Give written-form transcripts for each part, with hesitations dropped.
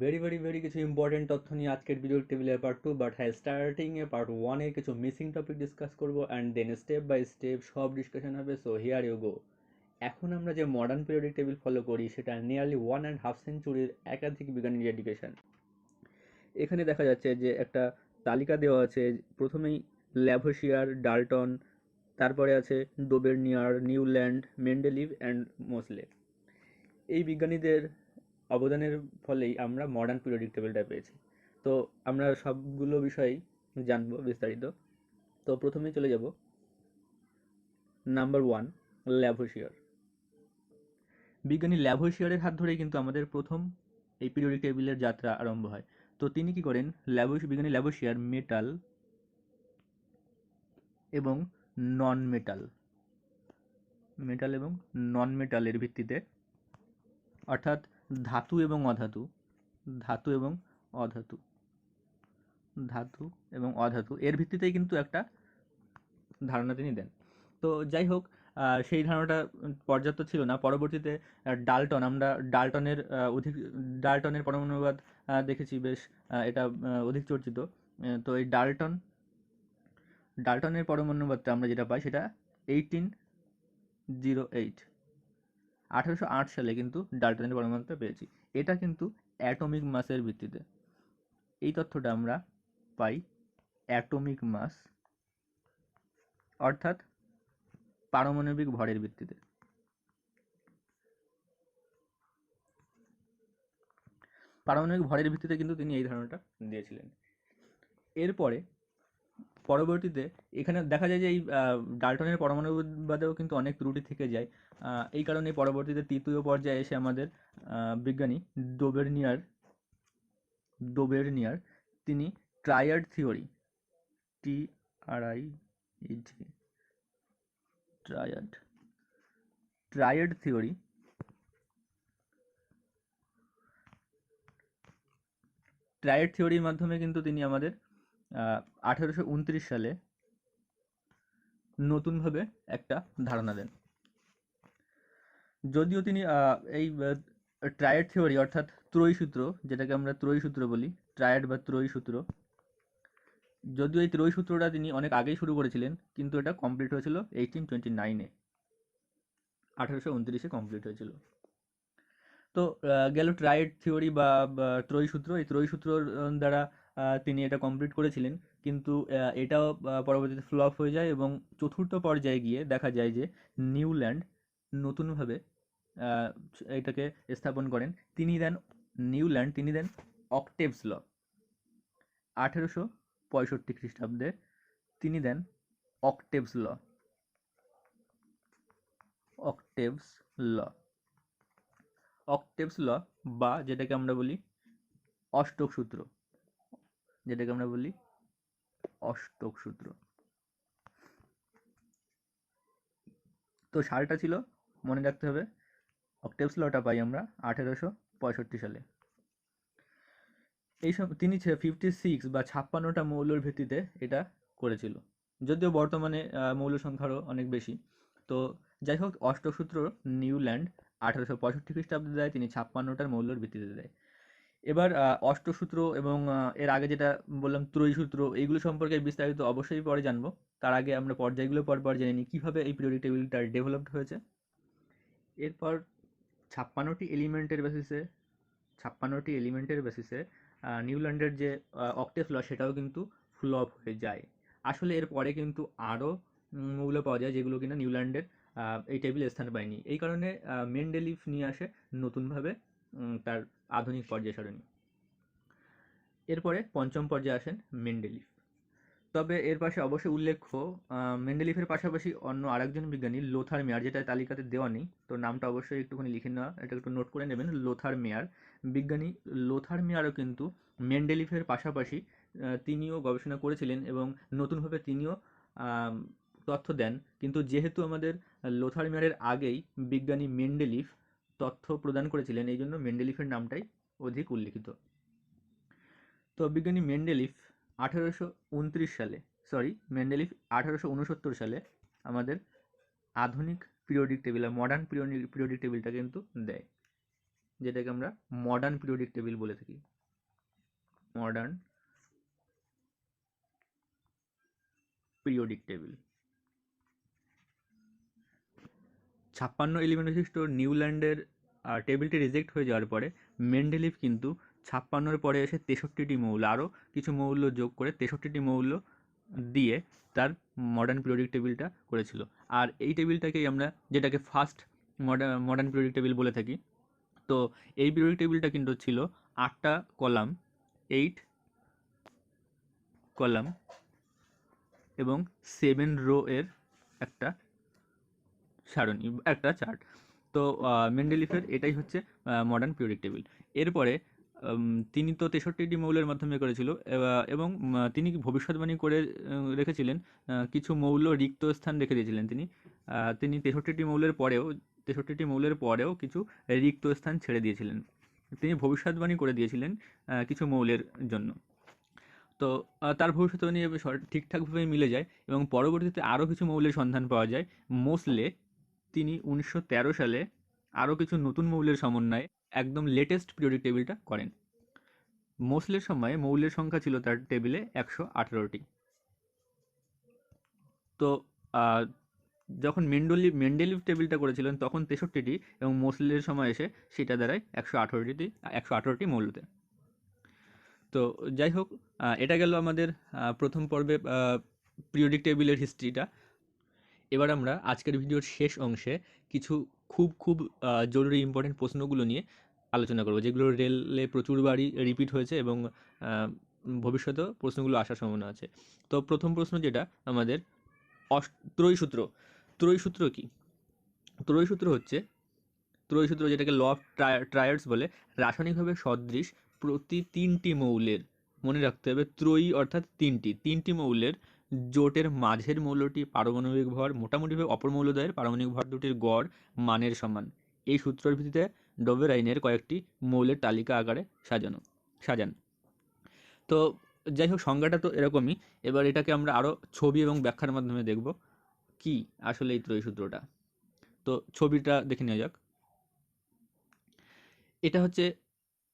Very কিছু important তথ্য নিয়ে আজকের ভিডিও টেবিলের পার্ট 2, বাট হ্যাঁ, স্টার্টিংয়ে পার্ট 1-এর কিছু মিসিং টপিক ডিসকাস করব and then step by step সব ডিসকাশন হবে। So here you go. এখন আমরা যে মডার্ন পিরিয়ডিক টেবিল ফলো করি সেটা নিয়ারলি 1.5 সেঞ্চুরির একাধিক বিজ্ঞানী ডেডিকেশন। এখানে দেখা যাচ্ছে যে একটা তালিকা দেওয়া আছে। প্রথমেই ল্যাভোসিয়ার, ডাল্টন, তারপরে আছে ডোবেরনিয়ার, নিউল্যান্ড, মেন্ডেলিভ অ্যান্ড মোসলে। এই বিজ্ঞানীদের অবদানের ফলেই আমরা মডার্ন পিরিয়ডিক টেবিলটা পেয়েছি। তো আমরা সবগুলো বিষয়েই জানবো বিস্তারিত। তো প্রথমেই চলে যাব নাম্বার 1, ল্যাভোসিয়ার। বিজ্ঞানী ল্যাভোসিয়ারের হাত ধরেই কিন্তু আমাদের প্রথম এই পিরিয়ডিক টেবিলের যাত্রা আরম্ভ হয়। তো তিনি কি করেন, বিজ্ঞানী ল্যাভোসিয়ার মেটাল এবং নন মেটাল এবং নন মেটালের ভিত্তিতে, অর্থাৎ ধাতু এবং অধাতু, ধাতু এবং অধাতু, ধাতু এবং অধাতু এর ভিত্তিতেই কিন্তু একটা ধারণা তিনি দেন। তো যাই হোক, সেই ধারণাটা পর্যাপ্ত ছিল না। পরবর্তীতে আমরা ডাল্টনের পরমাণুবাদ দেখেছি বেশ, এটা অধিক চর্চিত। তো এই ডাল্টনের পরমাণুবাদটা আমরা যেটা পাই সেটা 1808, 1808 সালে কিন্তু ডাল্টনের পরমাণুবাদটা পেয়েছি। এটা কিন্তু অ্যাটমিক মাসের ভিত্তিতে। এই তথ্যটা আমরা পাই অ্যাটমিক মাস, অর্থাৎ পারমাণবিক ভরের ভিত্তিতে। পারমাণবিক ভরের ভিত্তিতে কিন্তু তিনি এই ধারণাটা দিয়েছিলেন। এরপরে পরবর্তীতে এখানে দেখা যায় যে এই ডাল্টনের পরমাণুবাদেও কিন্তু অনেক ত্রুটি থেকে যায়। এই কারণে পরবর্তীতে তৃতীয় পর্যায়ে এসে আমাদের বিজ্ঞানী ডোবেরনিয়ার তিনি triad theory, TRIAD, triad theory, triad থিওরির মাধ্যমে কিন্তু তিনি আমাদের 1829 সালে নতুনভাবে একটা ধারণা দেন। যদিও তিনি এই ট্রায়াড থিওরি অর্থাৎ ত্রয়ী সূত্র, যেটাকে আমরা ত্রয়ী সূত্র বলি, ট্রায়াড বা ত্রয়ী সূত্র, যদিও এই ত্রয়ী সূত্রটা তিনি অনেক আগেই শুরু করেছিলেন, কিন্তু এটা কমপ্লিট হয়েছিল 1829-এ, 1829-এ কমপ্লিট হয়েছিল। তো গেল ট্রায়াড থিওরি বা ত্রয়ী সূত্র। এই ত্রয়ী সূত্রর দ্বারা তিনি এটা কমপ্লিট করেছিলেন, কিন্তু এটাও পরবর্তীতে ফ্লপ হয়ে যায় এবং চতুর্থ পর্যায়ে গিয়ে দেখা যায় যে নিউল্যান্ড নতুনভাবে এটাকে স্থাপন করেন। তিনি দেন অক্টেভস ল। 1865 খ্রিস্টাব্দে তিনি দেন অক্টেভস ল, অক্টেভস ল অক্টেভস ল বা যেটাকে আমরা বলি অষ্টক সূত্র, যেটাকে আমরা বলি অষ্টক সূত্র। তো সালটা ছিল, মনে রাখতে হবে, অক্টেভস লটা পাই আমরা 1865 সালে। এইসব তিনি 56 বা 56টা মৌলের ভিত্তিতে এটা করেছিল, যদিও বর্তমানে মৌল সংখ্যা আরও অনেক বেশি। তো যাই হোক, অষ্টক সূত্র নিউল্যান্ড 1865 খ্রিস্টাব্দে দেয়, তিনি 56টার মৌলের ভিত্তিতে দেয়। এবার অষ্টসূত্র এবং এর আগে যেটা বললাম ত্রয়ী সূত্র, এইগুলো সম্পর্কে বিস্তারিত অবশ্যই পরে জানবো। তার আগে আমরা পর্যায়গুলো পরপর জেনে নিই কীভাবে এই পিরিয়ডিক টেবিলটা ডেভেলপড হয়েছে। এরপর 56টি এলিমেন্টের বেসিসে নিউল্যান্ডের যে অক্টেভ ল সেটাও কিন্তু ফ্লপ হয়ে যায়। আসলে এরপরে কিন্তু আরও মৌল পাওয়া যায় যেগুলো কিনা নিউল্যান্ডের এই টেবিলে স্থান পায়নি। এই কারণে মেন্ডেলিভ নিয়ে আসে নতুনভাবে তার আধুনিক পর্যায় সারণী। এরপরে পঞ্চম পর্যায়ে আসেন মেন্ডেলিভ। তবে এর পাশে অবশ্যই উল্লেখ্য, মেন্ডেলিভের পাশাপাশি অন্য আরেকজন বিজ্ঞানী লোথার মেয়ার, যেটা তালিকাতে দেওয়া নেই, তো নামটা অবশ্যই একটুখানি লিখে নেওয়া, এটা একটু নোট করে নেবেন। লোথার মেয়ার, বিজ্ঞানী লোথার মেয়ারও কিন্তু মেন্ডেলিভের পাশাপাশি তিনিও গবেষণা করেছিলেন এবং নতুনভাবে তিনিও তথ্য দেন। কিন্তু যেহেতু আমাদের লোথার মেয়ারের আগেই বিজ্ঞানী মেন্ডেলিভ তথ্য প্রদান করেছিলেন, এই জন্য মেন্ডেলিভের নামটাই অধিক উল্লিখিত। তো বিজ্ঞানী মেন্ডেলিভ 1869 সালে আমাদের আধুনিক পিরিয়ডিক টেবিল, মডার্ন পিরিয়ডিক টেবিলটা কিন্তু দেয়। যেটাকে আমরা মডার্ন পিরিয়ডিক টেবিল বলে থাকি। Modern periodic table. 56 এলিমেন্ট বিশিষ্ট নিউল্যান্ডের টেবিলটি রিজেক্ট হয়ে যাওয়ার পরে মেন্ডেলিভ কিন্তু 56-র পরে এসে 63টি মৌল, আরও কিছু মৌল যোগ করে 63টি মৌল দিয়ে তার মডার্ন পিরিয়ডিক টেবিলটা করেছিল। আর এই টেবিলটাকেই আমরা, যেটাকে ফার্স্ট মডার্ন পিরিয়ডিক টেবিল বলে থাকি। তো এই পিরিয়ডিক টেবিলটা কিন্তু ছিল 8টা কলাম, 8 কলাম এবং 7 রো এর একটা সারণী, একটা চার্ট। তো মেন্ডেলিফের এটাই হচ্ছে মডার্ন পিরিয়ডিক টেবিল। এরপরে তিনি তো 63টি মৌলের মাধ্যমে করেছিল, এবং তিনি ভবিষ্যৎবাণী করে রেখেছিলেন কিছু মৌল রিক্ত স্থান রেখে দিয়েছিলেন তিনি। 63টি মৌলের পরেও কিছু রিক্ত স্থান ছেড়ে দিয়েছিলেন। তিনি ভবিষ্যৎবাণী করে দিয়েছিলেন কিছু মৌলের জন্য। তো তার ভবিষ্যৎবাণী ঠিকঠাকভাবে মিলে যায় এবং পরবর্তীতে আরও কিছু মৌলের সন্ধান পাওয়া যায়। মোসলে তিনি 1913 সালে আরও কিছু নতুন মৌলের সমন্বয়ে একদম লেটেস্ট পিরিয়ডিক টেবিলটা করেন। মোসলের সময়ে মৌলের সংখ্যা ছিল তার টেবিলে 118টি। তো যখন মেন্ডেলিভ টেবিলটা করেছিলেন তখন 63টি এবং মোসলের সময় এসে সেটা দ্বারাই 118টি মৌলতে। তো যাই হোক, এটা গেল আমাদের প্রথম পর্বে পিরিয়ডিক টেবিলের হিস্ট্রিটা। এবার আমরা আজকের ভিডিওর শেষ অংশে কিছু খুব জরুরি ইম্পর্টেন্ট প্রশ্নগুলো নিয়ে আলোচনা করব, যেগুলো রেলে প্রচুরবারই রিপিট হয়েছে এবং ভবিষ্যতেও প্রশ্নগুলো আসার সম্ভাবনা আছে। তো প্রথম প্রশ্ন যেটা আমাদের, ত্রয়ী সূত্র। ত্রয়ী সূত্র কি? ত্রয়ী সূত্র হচ্ছে, ত্রয়ী সূত্র যেটাকে ল অফ ট্রায়াডস বলে, রাসায়নিকভাবে সদৃশ প্রতি 3টি মৌলের, মনে রাখতে হবে ত্রয়ী অর্থাৎ 3টি মৌলের জোটের মাঝের মৌলটি পারমাণবিক ভর মোটামুটিভাবে অপর মৌলদ্বয়ের পারমাণবিক ভর দুটির গড় মানের সমান। এই সূত্রের ভিত্তিতে ডোবেরাইনের কয়েকটি মৌলের তালিকা আকারে সাজান। তো যাই হোক, সংজ্ঞাটা তো এরকমই। এবার এটাকে আমরা আরও ছবি এবং ব্যাখ্যার মাধ্যমে দেখব কি আসলে এই ত্রয়ী সূত্রটা। তো ছবিটা দেখে নেওয়া যাক। এটা হচ্ছে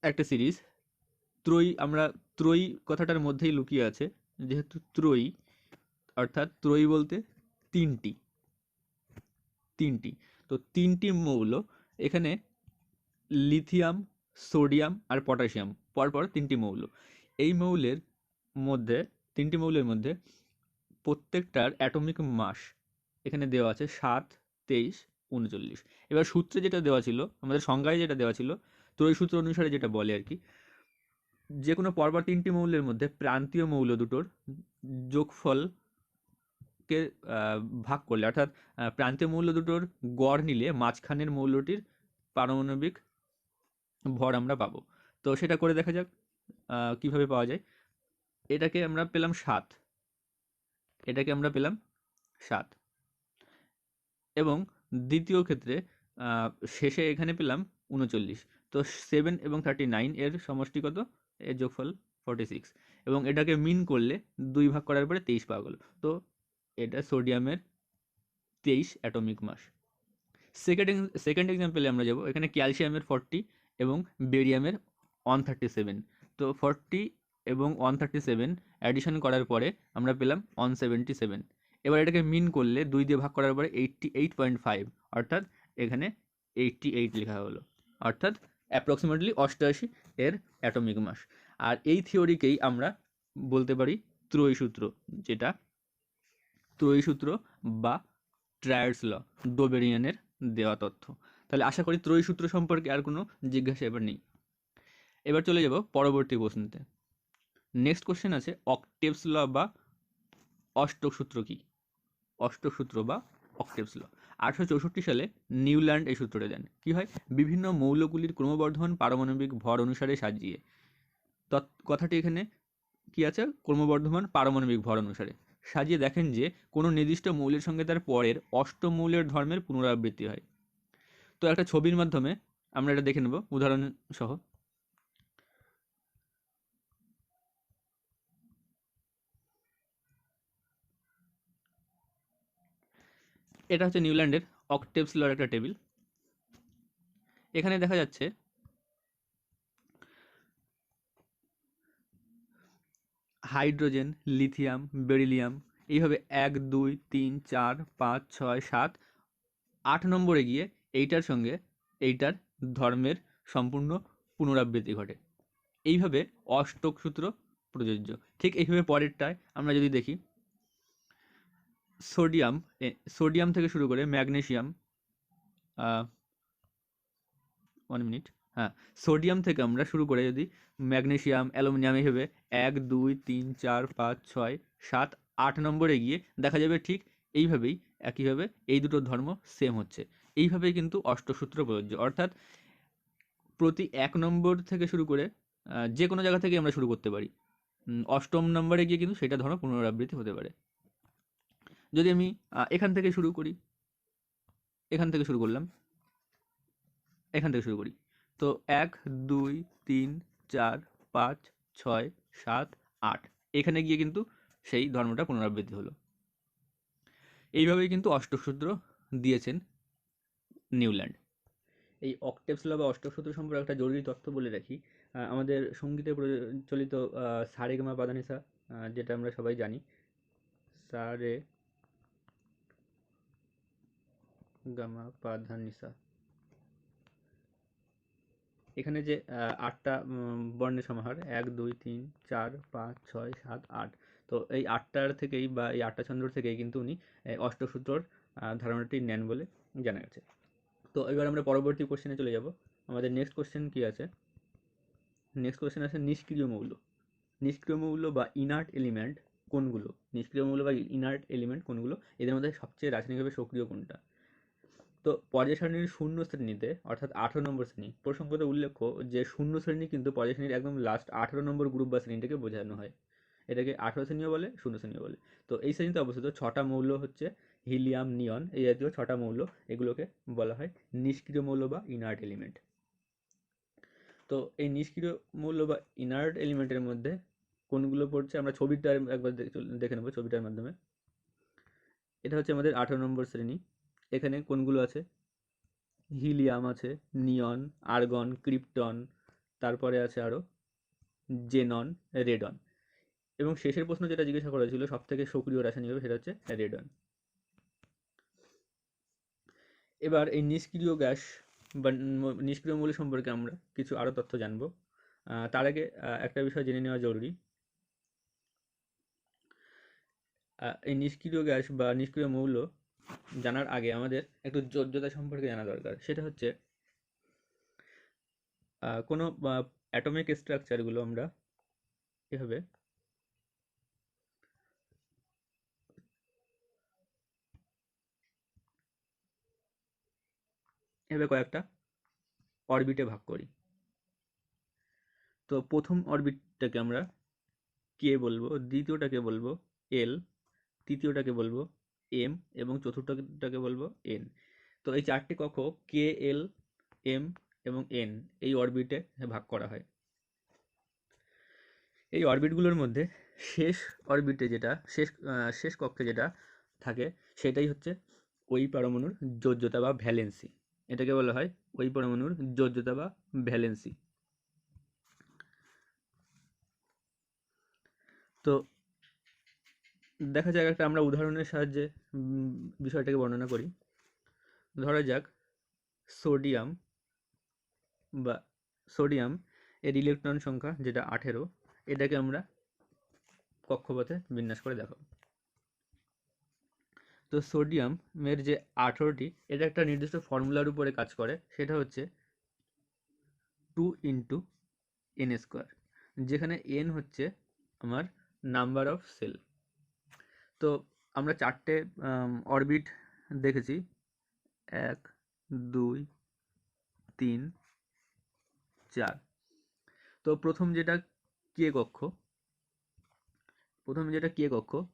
একটা সিরিজ। আমরা ত্রয়ী কথাটার মধ্যেই লুকিয়ে আছে, যেহেতু ত্রয়ী অর্থাৎ ত্রয়ী বলতে তিনটি। তো 3টি মৌল, এখানে লিথিয়াম, সোডিয়াম আর পটাশিয়াম, পরপর 3টি মৌল। এই মৌলের মধ্যে, 3টি মৌলের মধ্যে প্রত্যেকটার অ্যাটমিক মাস এখানে দেওয়া আছে 7, 23, 39। এবার সূত্রে যেটা দেওয়া ছিল, আমাদের সংজ্ঞায় যেটা দেওয়া ছিল, ত্রয়ী সূত্র অনুসারে যেটা বলে আর কি, যে কোনো পরপর 3টি মৌলের মধ্যে প্রান্তীয় মৌল দুটোর যোগফলকে ভাগ করলে, অর্থাৎ প্রান্তীয় মৌল দুটোর গড় নিলে মাঝখানের মৌলটির পারমাণবিক ভর আমরা পাবো। তো সেটা করে দেখা যাক কিভাবে পাওয়া যায়। এটাকে আমরা পেলাম 7, এবং দ্বিতীয় ক্ষেত্রে শেষে এখানে পেলাম 39। তো 7 এবং 39 এর সমষ্টি কত? এর যোগফল 46, এবং এটাকে মিন করলে 2 ভাগ করার পরে 23 পাওয়া গেল। তো এটা সোডিয়ামের 23 অ্যাটমিক মাস। সেকেন্ড এক্সাম্পলে আমরা যাব। এখানে ক্যালসিয়ামের 40 এবং বেরিয়ামের 137। তো 40 এবং 137 অ্যাডিশন করার পরে আমরা পেলাম 177। এবার এটাকে মিন করলে 2 দিয়ে ভাগ করার পরে 88.5, অর্থাৎ এখানে 88 লেখা হলো, অর্থাৎ অ্যাপ্রক্সিমেটলি 88 এর অ্যাটমিক মাস। আর এই থিওরিকেই আমরা বলতে পারি ত্রয়ী সূত্র, যেটা ত্রয়ী সূত্র বা ট্রায়াডস ল, ডোবেরিয়ানের দেওয়া তথ্য। তাহলে আশা করি ত্রয়ী সূত্র সম্পর্কে আর কোনো জিজ্ঞাসা এবার নেই। এবার চলে যাব পরবর্তী প্রশ্নতে। নেক্সট কোশ্চেন আছে, অক্টেভস ল বা অষ্টক সূত্র কি? অষ্টক সূত্র বা অক্টেভস ল। 1864 সালে নিউল্যান্ড এই সূত্রটা দেন। কি হয়? বিভিন্ন মৌলগুলির ক্রমবর্ধমান পারমাণবিক ভর অনুসারে সাজিয়ে, কথাটি এখানে কি আছে? ক্রমবর্ধমান পারমাণবিক ভর অনুসারে সাজিয়ে দেখেন যে কোনো নির্দিষ্ট মৌলের সঙ্গে তার পরের অষ্টম মৌলের ধর্মের পুনরাবৃত্তি হয়। তো একটা ছবির মাধ্যমে আমরা এটা দেখে নেব উদাহরণ সহ। এটা হচ্ছে নিউল্যান্ডের অক্টেভস লর একটা টেবিল। এখানে দেখা যাচ্ছে হাইড্রোজেন, লিথিয়াম, বেরিলিয়াম, এইভাবে 1 2 3 4 5 6 7 8 নম্বরে গিয়ে এইটার সঙ্গে এইটার ধর্মের সম্পূর্ণ পুনরাবৃত্তি ঘটে। এইভাবে অষ্টক সূত্র প্রযোজ্য। ঠিক এইভাবে পরেরটায় আমরা যদি দেখি, সোডিয়াম থেকে শুরু করে ম্যাগনেসিয়াম, 1 মিনিট, হ্যাঁ, সোডিয়াম থেকে আমরা শুরু করে যদি ম্যাগনেসিয়াম, অ্যালুমিনিয়াম, এইভাবে 1 2 3 4 5 6 7 8 নম্বরে গিয়ে দেখা যাবে ঠিক এইভাবেই একইভাবে এই দুটো ধর্ম সেম হচ্ছে। এইভাবেই কিন্তু অষ্টসূত্র প্রযোজ্য, অর্থাৎ প্রতি 1 নম্বর থেকে শুরু করে যে কোনো জায়গা থেকে আমরা শুরু করতে পারি, অষ্টম নম্বরে গিয়ে কিন্তু সেটা ধর্ম পুনরাবৃত্তি হতে পারে। যদি আমি এখান থেকে শুরু করি, এখান থেকে শুরু করলাম, এখান থেকে শুরু করি, তো 1 2 3 4 5 6 7 8 এখানে গিয়ে কিন্তু সেই ধর্মটা পুনরাবৃত্তি হলো। এইভাবেই কিন্তু অষ্টসূত্র দিয়েছেন নিউল্যান্ড। এই অক্টেভস ল বা অষ্টসূত্র সম্পর্কে একটা জরুরি তথ্য বলে রাখি। আমাদের সঙ্গীতে প্রচলিত সারেগামা পাধানিসা, যেটা আমরা সবাই জানি, সারে গামা পাধানিসা, এখানে যে 8টা বর্ণের সমাহার 1 2 3 4 5 6 7 8, তো এই 8টার থেকেই বা এই 8টা ছন্দ থেকেই কিন্তু উনি অষ্টসূত্রর ধারণাটি নেন বলে জানা গেছে। তো এবার আমরা পরবর্তী কোশ্চেনে চলে যাব। আমাদের নেক্সট কোশ্চেন কি আছে? নেক্সট কোশ্চেন আছে নিষ্ক্রিয় মৌল। নিষ্ক্রিয় মৌল বা ইনার্ট এলিমেন্ট কোনগুলো? নিষ্ক্রিয় মৌল বা ইনার্ট এলিমেন্ট কোনগুলো? এদের মধ্যে সবচেয়ে রাসায়নিকভাবে সক্রিয় কোনটা? তো পর্যায় সারণীর শূন্য শ্রেণীতে, অর্থাৎ 18 নম্বর শ্রেণী, প্রসঙ্গত উল্লেখ্য যে শূন্য শ্রেণী কিন্তু পর্যায় সারণীর একদম লাস্ট 18 নম্বর গ্রুপ বা শ্রেণীটাকে বোঝানো হয়। এটাকে 18 শ্রেণীও বলে, শূন্য শ্রেণীও বলে। তো এই শ্রেণীতে অবস্থিত 6টা মৌল হচ্ছে হিলিয়াম, নিয়ন, এই জাতীয় 6টা মৌল, এগুলোকে বলা হয় নিষ্ক্রিয় মৌল বা ইনার্ট এলিমেন্ট। তো এই নিষ্ক্রিয় মৌল বা ইনার্ট এলিমেন্টের মধ্যে কোনগুলো পড়ছে আমরা ছবিটা একবার দেখে নেবো ছবিটার মাধ্যমে। এটা হচ্ছে আমাদের 18 নম্বর শ্রেণী। এখানে কোনগুলো আছে? হিলিয়াম আছে, নিয়ন, আর্গন, ক্রিপ্টন, তারপরে আছে আরও জেনন, রেডন, এবং শেষের প্রশ্ন যেটা জিজ্ঞাসা করা ছিল সব থেকে সক্রিয় রাসায়নিক সেটা হচ্ছে রেডন। এবার এই নিষ্ক্রিয় গ্যাস বা নিষ্ক্রিয় মৌল সম্পর্কে আমরা কিছু আরও তথ্য জানবো। তার আগে একটা বিষয় জেনে নেওয়া জরুরি। এই নিষ্ক্রিয় গ্যাস বা নিষ্ক্রিয় মৌল জানার আগে আমাদের একটু যোজ্যতা সম্পর্কে জানা দরকার। সেটা হচ্ছে কোনো অ্যাটমিক স্ট্রাকচারগুলো আমরা এভাবে কয়েকটা অরবিটে ভাগ করি। তো প্রথম অরবিটটাকে আমরা কে বলবো, দ্বিতীয়টাকে বলবো এল, তৃতীয়টাকে বলবো এম, এবং চতুর্থটাকে বলবো এন। তো এই 4টি কক্ষ কে, এল, এম এবং এন এই অরবিটে ভাগ করা হয়। এই অরবিটগুলোর মধ্যে শেষ অরবিটে যেটা শেষ কক্ষে যেটা থাকে সেটাই হচ্ছে ওই পরমাণুর যোজ্যতা বা ভ্যালেন্সি। এটাকে বলা হয় ওই পরমাণুর যোজ্যতা বা ভ্যালেন্সি। তো দেখা যাক একটা আমরা উদাহরণের সাহায্যে বিষয়টাকে বর্ণনা করি। ধরা যাক সোডিয়াম এর ইলেকট্রন সংখ্যা যেটা 18, এটাকে আমরা কক্ষপথে বিন্যাস করে দেখাবো। তো সোডিয়ামের যে 18টি, এটা একটা নির্দিষ্ট ফর্মুলার উপরে কাজ করে, সেটা হচ্ছে 2 × n², যেখানে n হচ্ছে আমার নাম্বার অফ সেল। তো আমরা 4টে অরবিট দেখেছি, 1 2 3 4। তো প্রথম যেটা কে কক্ষ,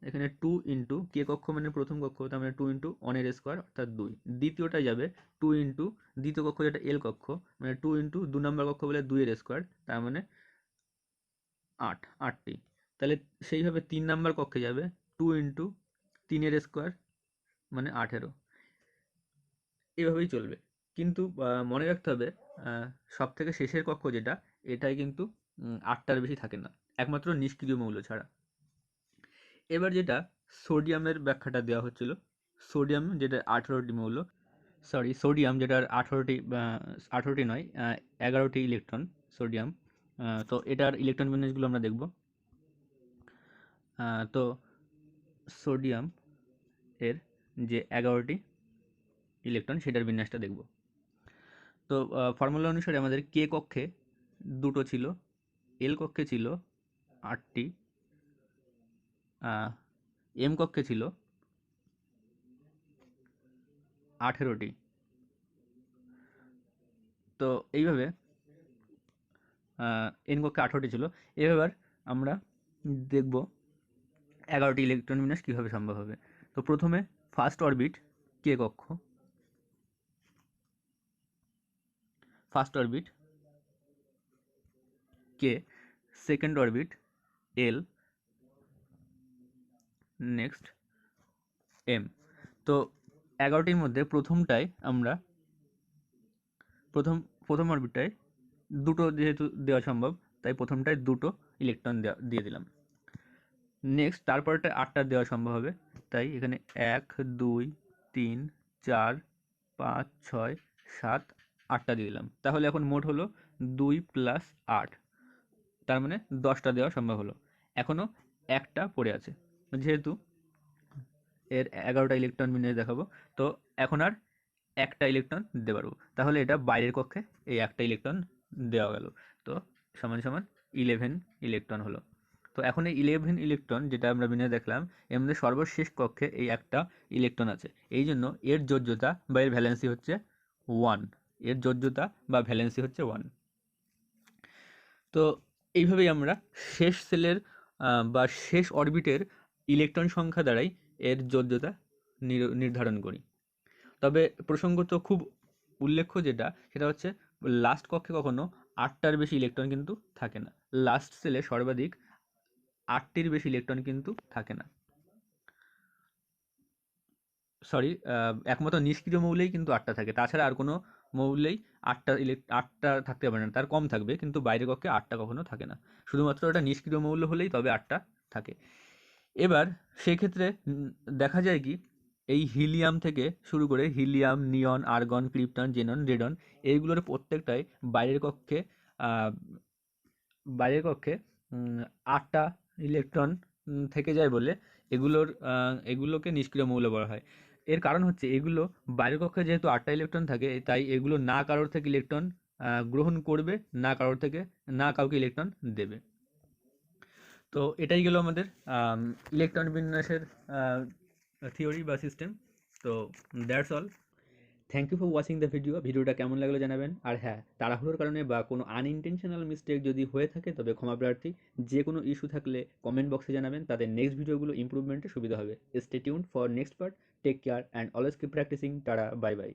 এখানে 2 × কে কক্ষ মানে প্রথম কক্ষ, তার মানে 2 × 1² অর্থাৎ 2। দ্বিতীয়টায় যাবে 2 × দ্বিতীয় কক্ষ যেটা এল কক্ষ, মানে 2 × 2 নম্বর কক্ষ বলে 2² তার মানে 8টি। তাহলে সেইভাবে 3 নাম্বার কক্ষে যাবে 2 × 3² মানে 18। এভাবেই চলবে। কিন্তু মনে রাখতে হবে সব থেকে শেষের কক্ষ যেটা, এটাই কিন্তু 8টার বেশি থাকে না, একমাত্র নিষ্ক্রিয় মৌল ছাড়া। এবার যেটা সোডিয়ামের ব্যাখ্যাটা দেওয়া হচ্ছিল, সোডিয়াম যেটা 18টি মৌল, সোডিয়াম যেটার 18টি নয়, 11টি ইলেকট্রন সোডিয়াম। তো এটার ইলেকট্রন বিন্যাসগুলো আমরা দেখব। তো সোডিয়াম এর যে 11টি ইলেকট্রন সেটার বিন্যাসটা দেখব। তো ফর্মুলা অনুসারে আমাদের কে কক্ষে 2টো ছিল, এল কক্ষে ছিল 8টি, এম কক্ষে ছিল 18টি। তো এইভাবে এন কক্ষে 18টি ছিল। এবার আমরা দেখব 11টি ইলেকট্রন বিন্যাস কীভাবে সম্ভব হবে। তো প্রথমে ফার্স্ট অরবিট কে কক্ষ, ফার্স্ট অরবিট কে, সেকেন্ড অরবিট এল, নেক্সট এম। তো 11টির মধ্যে প্রথমটায় আমরা প্রথম অরবিটটায় 2টো যেহেতু দেওয়া সম্ভব, তাই প্রথমটায় 2টো ইলেকট্রন দিয়ে দিলাম। নেক্সট তারপরটা 8টা দেওয়া সম্ভব হবে, তাই এখানে 1 2 3 4 5 6 7 8টা দিয়ে দিলাম। তাহলে এখন মোট হলো 2 + 8, তার মানে 10টা দেওয়া সম্ভব হলো। এখনও একটা পড়ে আছে, যেহেতু এর 11টা ইলেকট্রন বিন্যাস দেখাবো, তো এখন আর একটা ইলেকট্রন দিতে পারবো। তাহলে এটা বাইরের কক্ষে এই একটা ইলেকট্রন দেওয়া গেল, তো সমান সমান 11 ইলেকট্রন হলো। তো এখন এই 11 ইলেকট্রন যেটা আমরা বিন্যাস দেখলাম, এর মধ্যে সর্বশেষ কক্ষে এই একটা ইলেকট্রন আছে, এই জন্য এর যোজ্যতা বা এর ভ্যালেন্সি হচ্ছে 1। এর যোজ্যতা বা ভ্যালেন্সি হচ্ছে 1। তো এইভাবেই আমরা শেষ সেলের বা শেষ অরবিটের ইলেকট্রন সংখ্যা দ্বারাই এর যোজ্যতা নির্ধারণ করি। তবে প্রসঙ্গত খুব উল্লেখ্য যেটা, সেটা হচ্ছে লাস্ট কক্ষে কখনো 8টার বেশি ইলেকট্রন কিন্তু থাকে না। লাস্ট সেলে সর্বাধিক 8টির বেশি ইলেকট্রন কিন্তু থাকে না। একমাত্র নিষ্ক্রিয় মৌলেই কিন্তু 8টা থাকে, তাছাড়া আর কোনো মৌলেই 8টা থাকতে পারে না, তার কম থাকবে, কিন্তু বাইরের কক্ষে 8টা কখনো থাকে না। শুধুমাত্র ওটা নিষ্ক্রিয় মৌল হলেই তবে 8টা থাকে। এবার সেক্ষেত্রে দেখা যায় কি, এই হিলিয়াম থেকে শুরু করে হিলিয়াম, নিয়ন, আর্গন, ক্রিপ্টন, জেনন, রেডন, এইগুলোর প্রত্যেকটাই বাইরের কক্ষে বাইরের কক্ষে 8টা ইলেকট্রন থেকে যায় বলে এগুলোকে নিষ্ক্রিয় মৌল বলা হয়। এর কারণ হচ্ছে এগুলো বাইরের কক্ষে যেহেতু 8টা ইলেকট্রন থাকে, তাই এগুলো না কারোর থেকে ইলেকট্রন গ্রহণ করবে, না কারোর থেকে না কাউকে ইলেকট্রন দেবে। তো এটাই গেল আমাদের ইলেকট্রন বিন্যাসের থিওরি বা সিস্টেম। তো that's all. Thank you for watching the ভিডিওটা কেমন লাগলো জানাবেন। আর হ্যাঁ, তাড়াহুড়োর কারণে বা কোনো আনইনটেনশনাল মিস্টেক যদি হয়ে থাকে তবে ক্ষমা প্রার্থী। যে কোনো ইস্যু থাকলে কমেন্ট বক্সে জানাবেন, তাদের নেক্সট ভিডিওগুলো ইমপ্রুভমেন্টে সুবিধা হবে। Stay tuned for next part. Take care and always keep practising. টাটা, বাই বাই।